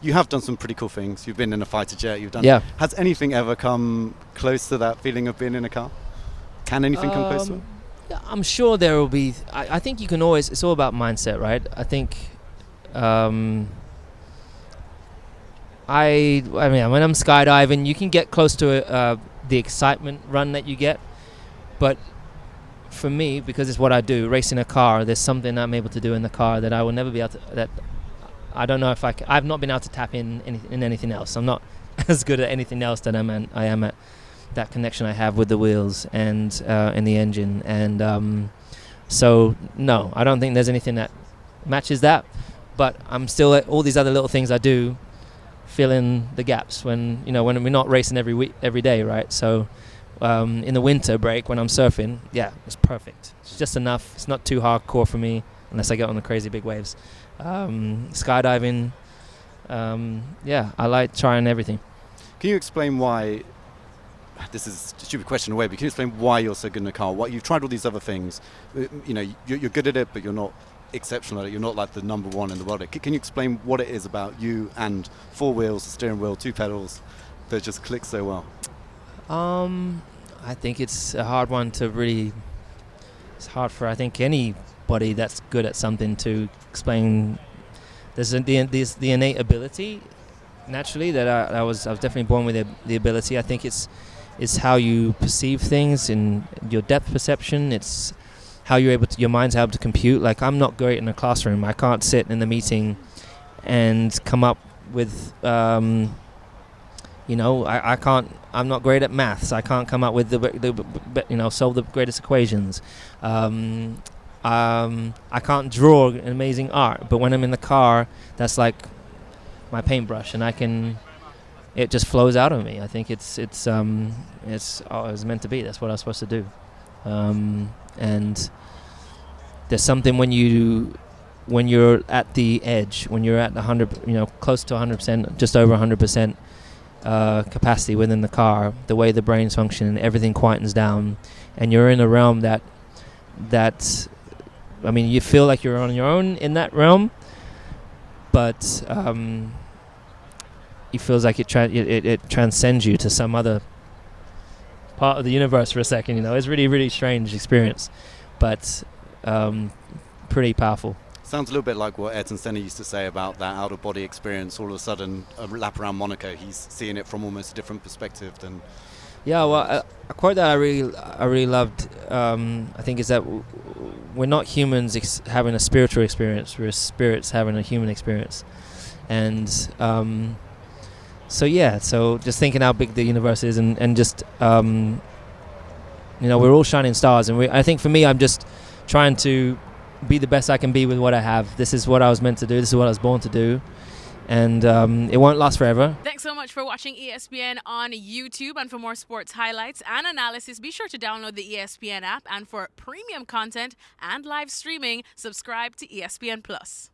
You have done some pretty cool things. You've been in a fighter jet. You've done. Yeah. Has anything ever come close to that feeling of being in a car? Can anything come close to it? Yeah, I'm sure there will be. I think you can always. It's all about mindset, right? I think. I mean, when I'm skydiving, you can get close to the excitement run that you get, but for me, because it's what I do, racing a car, there's something I'm able to do in the car that I will never be able to. That I don't know if I've not been able to tap in anything else. I'm not as good at anything else that I am at that connection I have with the wheels and in the engine, and so no, I don't think there's anything that matches that. But I'm still at all these other little things I do, fill in the gaps when when we're not racing every day, right? So in the winter break when I'm surfing, yeah, it's perfect. It's just enough. It's not too hardcore for me unless I get on the crazy big waves. Skydiving, yeah, I like trying everything. Can you explain why? This is a stupid question away, but can you explain why you're so good in a car? What you've tried all these other things, you're good at it, but you're not exceptional at it. You're not like the number one in the world. Can you explain what it is about you and four wheels, a steering wheel, two pedals that just clicks so well? I think it's a hard one to really. It's hard for I think anybody that's good at something to explain. There's the innate ability, naturally, that I was definitely born with the ability. I think it's how you perceive things and your depth perception. It's how your mind's able to compute. Like, I'm not great in a classroom. I can't sit in the meeting and come up with, I can't. I'm not great at maths. I can't come up with solve the greatest equations. I can't draw an amazing art. But when I'm in the car, that's like my paintbrush, and it just flows out of me. I think it's it was meant to be. That's what I was supposed to do. And there's something when you're at the edge, when you're at 100, close to 100%, just over 100% capacity within the car, the way the brains function and everything quietens down, and you're in a realm that I mean, you feel like you're on your own in that realm, but it feels like it transcends you to some other part of the universe for a second. It's really, really strange experience, but pretty powerful. Sounds a little bit like what Ayrton Senna used to say about that out-of-body experience. All of a sudden, a lap around Monaco, he's seeing it from almost a different perspective than. Yeah, well, a quote that I really loved, I think, is that we're not humans having a spiritual experience. We're spirits having a human experience, and so just thinking how big the universe is, and just we're all shining stars, and I think for me, I'm just trying to be the best I can be with what I have. This is what I was meant to do. This is what I was born to do. And it won't last forever. Thanks so much for watching ESPN on YouTube. And for more sports highlights and analysis, be sure to download the ESPN app. And for premium content and live streaming, subscribe to ESPN Plus.